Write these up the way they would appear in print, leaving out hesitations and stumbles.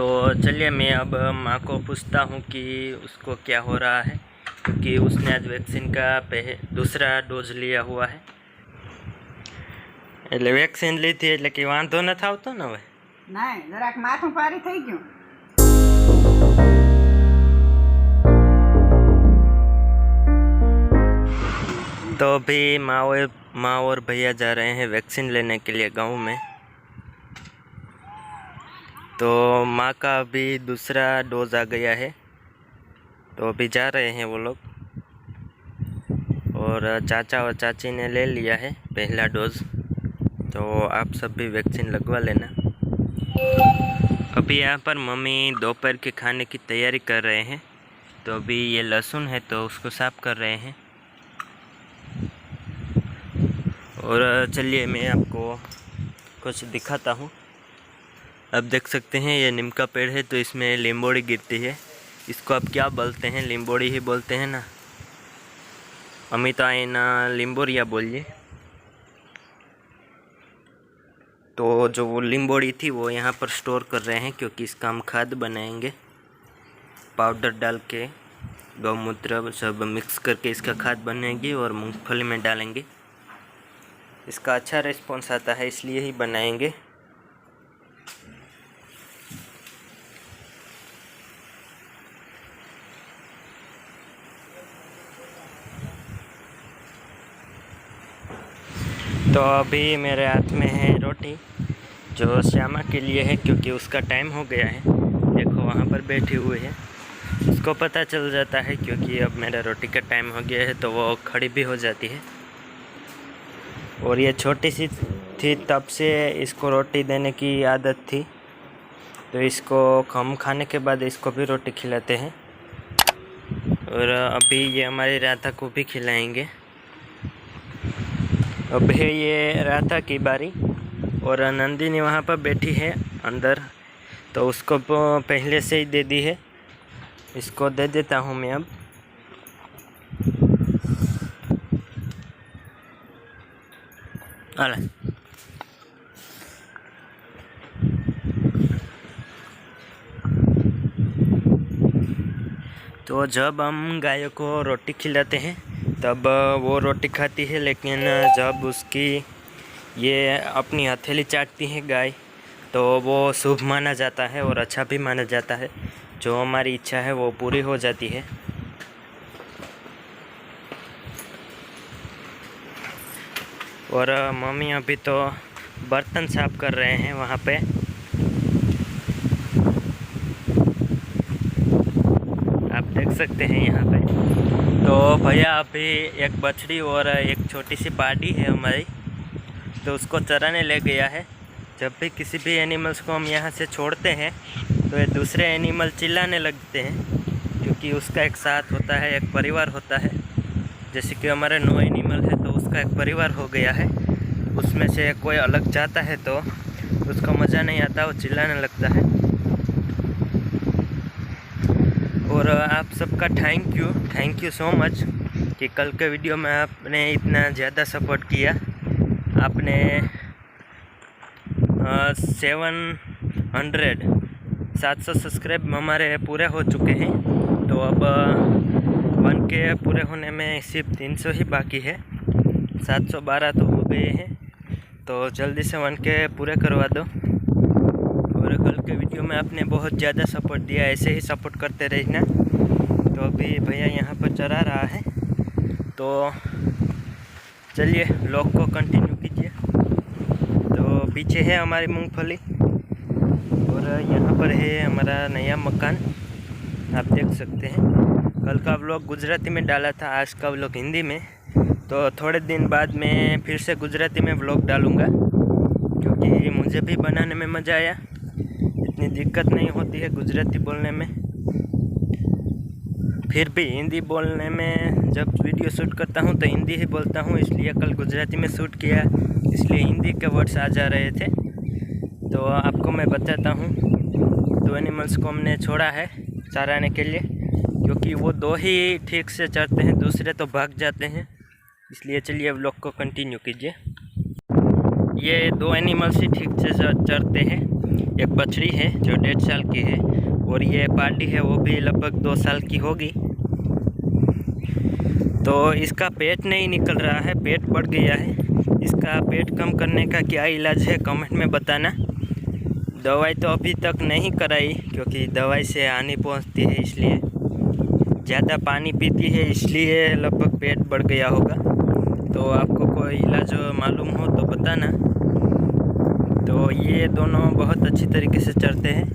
तो चलिए मैं अब माँ को पूछता हूँ कि उसको क्या हो रहा है, क्योंकि उसने आज वैक्सीन का दूसरा डोज लिया हुआ है। એટલે વેક્સિન લીધી એટલે કે વાંધો નથી આવતો ને હવે? નહીં, જરાક માથું ભારે થઈ ગયું. तो अभी माँ और भैया जा रहे हैं वैक्सीन लेने के लिए गांव में। तो माँ का अभी दूसरा डोज आ गया है, तो अभी जा रहे हैं वो लोग। और चाचा और चाची ने ले लिया है पहला डोज, तो आप सब भी वैक्सीन लगवा लेना। अभी यहाँ पर मम्मी दोपहर के खाने की तैयारी कर रहे हैं। तो अभी ये लहसुन है तो उसको साफ़ कर रहे हैं। और चलिए मैं आपको कुछ दिखाता हूँ। अब देख सकते हैं ये नीम का पेड़ है, तो इसमें लिंबोड़ी गिरती है। इसको आप क्या बोलते हैं? लिंबोड़ी ही बोलते हैं ना? अमित आयना लिंबोरिया बोलिए। तो जो वो लिंबोड़ी थी वो यहाँ पर स्टोर कर रहे हैं, क्योंकि इसका हम खाद बनाएंगे। पाउडर डाल के गौमूत्र सब मिक्स करके इसका खाद बनेगी और मूंगफली में डालेंगे। इसका अच्छा रिस्पॉन्स आता है, इसलिए ही बनाएंगे। तो अभी मेरे हाथ में है रोटी, जो श्यामा के लिए है, क्योंकि उसका टाइम हो गया है। देखो वहाँ पर बैठी हुई है, उसको पता चल जाता है क्योंकि अब मेरा रोटी का टाइम हो गया है, तो वो खड़ी भी हो जाती है। और ये छोटी सी थी तब से इसको रोटी देने की आदत थी, तो इसको हम खाने के बाद इसको भी रोटी खिलाते हैं। और अभी ये हमारी राधा को भी खिलाएंगे। अब है ये राधा की बारी, और नंदिनी वहाँ पर बैठी है अंदर, तो उसको पहले से ही दे दी है। इसको दे देता हूँ मैं अब। अरे तो जब हम गायों को रोटी खिलाते हैं तब वो रोटी खाती है, लेकिन जब उसकी ये अपनी हथेली चाटती है गाय, तो वो शुभ माना जाता है और अच्छा भी माना जाता है। जो हमारी इच्छा है वो पूरी हो जाती है। और मम्मी अभी तो बर्तन साफ कर रहे हैं वहाँ पे। आप देख सकते हैं यहाँ पे। तो भैया अभी एक बछड़ी और एक छोटी सी पाडी है हमारी, तो उसको चराने ले गया है। जब भी किसी भी एनिमल्स को हम यहाँ से छोड़ते हैं तो ये दूसरे एनिमल चिल्लाने लगते हैं, क्योंकि उसका एक साथ होता है, एक परिवार होता है। जैसे कि हमारे 9 एनिमल है, तो उसका एक परिवार हो गया है। उसमें से कोई अलग जाता है तो उसको मज़ा नहीं आता, वो चिल्लाने लगता है। और आप सबका थैंक यू सो मच कि कल के वीडियो में आपने इतना ज़्यादा सपोर्ट किया। आपने 700 सब्सक्राइब हमारे पूरे हो चुके हैं। तो अब 1K पूरे होने में सिर्फ 300 ही बाकी है। 712 तो हो गए हैं, तो जल्दी से 1K पूरे करवा दो। और कल के वीडियो में आपने बहुत ज़्यादा सपोर्ट दिया, ऐसे ही सपोर्ट करते रहना। तो अभी भैया यहाँ पर चरा रहा है, तो चलिए व्लॉग को कंटिन्यू कीजिए। तो पीछे है हमारी मूंगफली, और यहाँ पर है हमारा नया मकान, आप देख सकते हैं। कल का व्लॉग गुजराती में डाला था, आज का व्लॉग हिंदी में। तो थोड़े दिन बाद मैं फिर से गुजराती में व्लॉग डालूँगा, क्योंकि मुझे भी बनाने में मज़ा आया। इतनी दिक्कत नहीं होती है गुजराती बोलने में। फिर भी हिंदी बोलने में जब वीडियो शूट करता हूँ तो हिंदी ही बोलता हूँ, इसलिए कल गुजराती में शूट किया, इसलिए हिंदी के वर्ड्स आ जा रहे थे। तो आपको मैं बताता हूँ, 2 एनिमल्स को हमने छोड़ा है चराने के लिए, क्योंकि वो 2 ही ठीक से चरते हैं, दूसरे तो भाग जाते हैं। इसलिए चलिए व्लॉग को कंटिन्यू कीजिए। ये 2 एनिमल्स ही ठीक से चरते हैं। एक बछड़ी है जो 1.5 साल की है, और ये पार्टी है वो भी लगभग 2 साल की होगी। तो इसका पेट नहीं निकल रहा है, पेट बढ़ गया है। इसका पेट कम करने का क्या इलाज है कमेंट में बताना। दवाई तो अभी तक नहीं कराई क्योंकि दवाई से हानि पहुंचती है, इसलिए ज़्यादा पानी पीती है, इसलिए लगभग पेट बढ़ गया होगा। तो आपको कोई इलाज मालूम हो तो बताना। तो ये दोनों बहुत अच्छी तरीके से चरते हैं।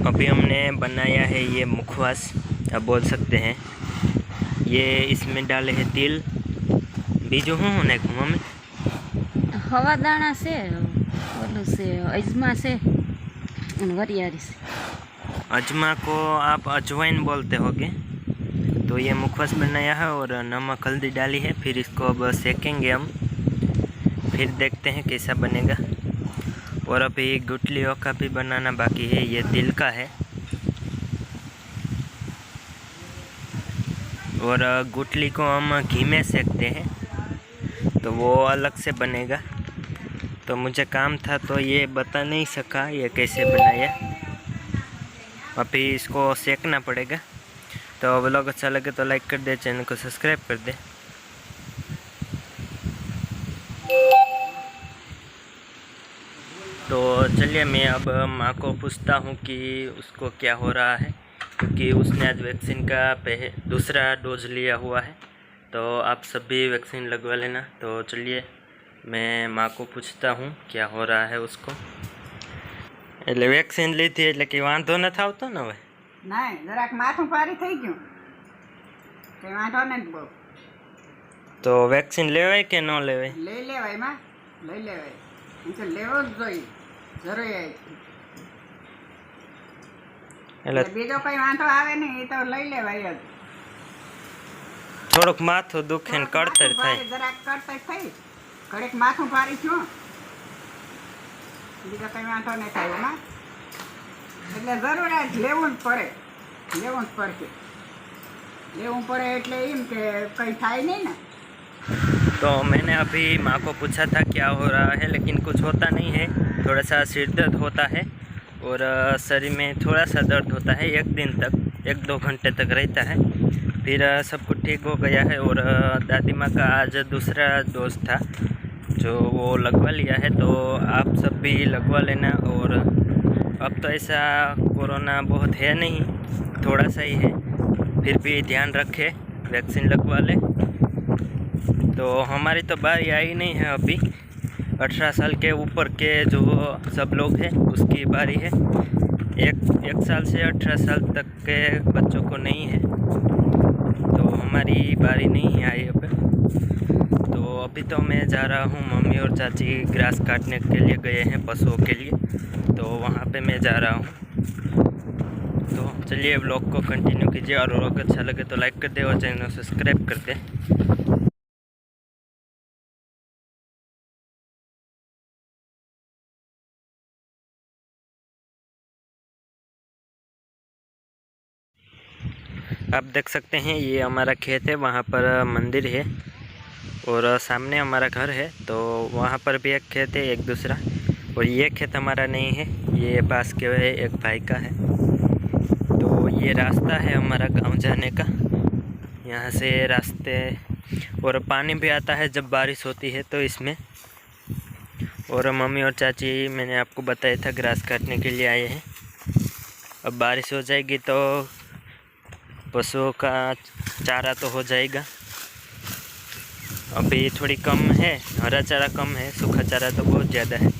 अभी हमने बनाया है ये मुखवास, आप बोल सकते हैं। ये इसमें डाले हैं तिल, बीजू हूँ ने मम्मी हवा दाना से ओलू से अजमा से वरियारी से। अजमा को आप अजवाइन बोलते होगे। तो ये मुखवास बनाया है और नमक हल्दी डाली है। फिर इसको अब सेकेंगे हम, फिर देखते हैं कैसा बनेगा। और अभी गुटलियों का भी बनाना बाकी है। ये तिल का है और गुटली को हम घी में सेकते हैं, तो वो अलग से बनेगा। तो मुझे काम था तो ये बता नहीं सका ये कैसे बनाया। अभी इसको सेकना पड़ेगा। तो व्लॉग अच्छा लगे तो लाइक कर दे, चैनल को सब्सक्राइब कर दे। तो चलिए मैं अब माँ को पूछता हूँ कि उसको क्या हो रहा है, क्योंकि उसने आज वैक्सीन का दूसरा डोज लिया हुआ है। तो आप सभी वैक्सीन लगवा लेना। तो चलिए मैं माँ को पूछता हूँ क्या हो रहा है उसको। એટલે વેક્સિન લીધી એટલે કે વાંધો નથી આવતો ને હવે? નહીં જરાક માથું ભારી થઈ ગયું, કંઈ વાંધો નથી બહુ. તો વેક્સિન લેવાય કે ન લેવાય? લઈ લેવાય માં, લઈ લેવાય. એમ તો લેવો જ જોઈએ, જરૂરી. એટલે બીજો કંઈ વાંધો આવે નહીં, એ તો લઈ લેવાય જ. થોડુંક માથું દુખે ને કળતર થાય. જરાક કળતર થઈ, ઘડીક માથું ભારી થયું, બીજો કંઈ વાંધો નહીં થાય એમાં. એટલે જરૂર જ લેવું જ પડે, લેવું જ પડશે. લેવું પડે એટલે એમ કે કંઈ થાય નહીં ને. तो मैंने अभी माँ को पूछा था क्या हो रहा है, लेकिन कुछ होता नहीं है। थोड़ा सा सिर दर्द होता है और शरीर में थोड़ा सा दर्द होता है। 1 दिन तक, 1-2 घंटे तक रहता है, फिर सब कुछ ठीक हो गया है। और दादी माँ का आज दूसरा डोज था जो वो लगवा लिया है। तो आप सब भी लगवा लेना। और अब तो ऐसा कोरोना बहुत है नहीं, थोड़ा सा ही है, फिर भी ध्यान रखें, वैक्सीन लगवा लें। तो हमारी तो बारी आई नहीं है अभी। 18 साल के ऊपर के जो सब लोग हैं उसकी बारी है। एक साल से 18 साल तक के बच्चों को नहीं है, तो हमारी बारी नहीं आई अब। तो अभी तो मैं जा रहा हूँ, मम्मी और चाची ग्रास काटने के लिए गए हैं पशुओं के लिए, तो वहाँ पे मैं जा रहा हूँ। तो चलिए व्लॉग को कंटिन्यू कीजिए, और व्लॉग अच्छा लगे तो लाइक कर दे और चैनल को सब्सक्राइब कर दे। आप देख सकते हैं ये हमारा खेत है, वहाँ पर मंदिर है और सामने हमारा घर है। तो वहाँ पर भी एक खेत है, एक दूसरा। और ये खेत हमारा नहीं है, ये पास के एक भाई का है। तो ये रास्ता है हमारा गांव जाने का, यहाँ से रास्ते। और पानी भी आता है जब बारिश होती है तो इसमें। और मम्मी और चाची मैंने आपको बताया था ग्रास काटने के लिए आए हैं। अब बारिश हो जाएगी तो पशुओं का चारा तो हो जाएगा। अभी थोड़ी कम है, हरा चारा कम है, सूखा चारा तो बहुत ज़्यादा है।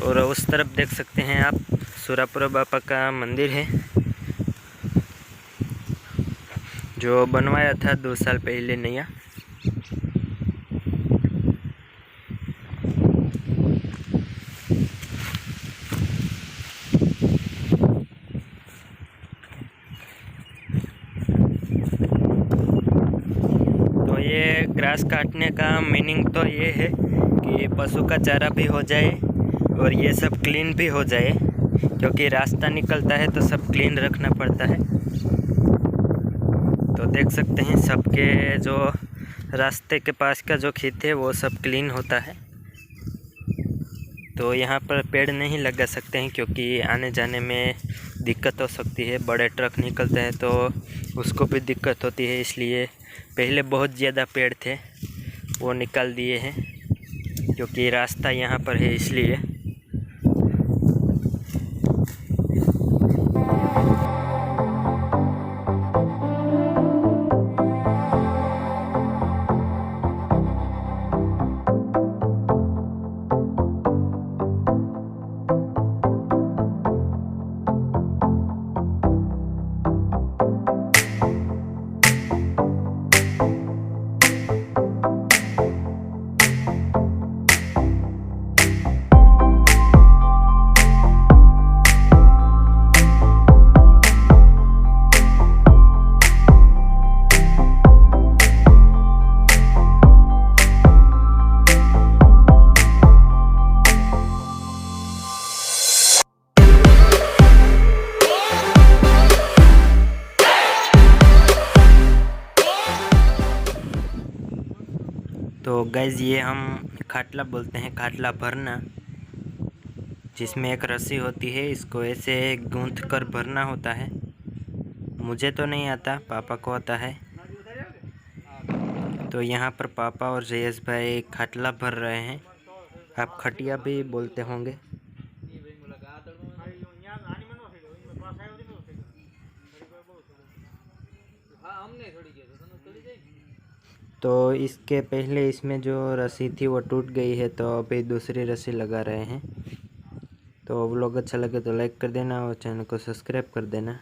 और उस तरफ देख सकते हैं आप, सुरापुरा बापा का मंदिर है जो बनवाया था 2 साल पहले नया। ग्रास काटने का मीनिंग तो ये है कि पशु का चारा भी हो जाए और ये सब क्लीन भी हो जाए, क्योंकि रास्ता निकलता है तो सब क्लीन रखना पड़ता है। तो देख सकते हैं सबके जो रास्ते के पास का जो खेत है वो सब क्लीन होता है। तो यहाँ पर पेड़ नहीं लगा सकते हैं क्योंकि आने जाने में दिक्कत हो सकती है, बड़े ट्रक निकलते हैं तो उसको भी दिक्कत होती है। इसलिए पहले बहुत ज़्यादा पेड़ थे वो निकाल दिए हैं, क्योंकि रास्ता यहाँ पर है इसलिए। तो गाइज़ ये हम खाटला बोलते हैं, खाटला भरना, जिसमें एक रस्सी होती है, इसको ऐसे गूंथ कर भरना होता है। मुझे तो नहीं आता, पापा को आता है। तो यहाँ पर पापा और जयेश भाई खाटला भर रहे हैं, आप खटिया भी बोलते होंगे। तो इसके पहले इसमें जो रस्सी थी वो टूट गई है, तो अभी दूसरी रस्सी लगा रहे हैं। तो व्लॉग अच्छा लगे तो लाइक कर देना और चैनल को सब्सक्राइब कर देना।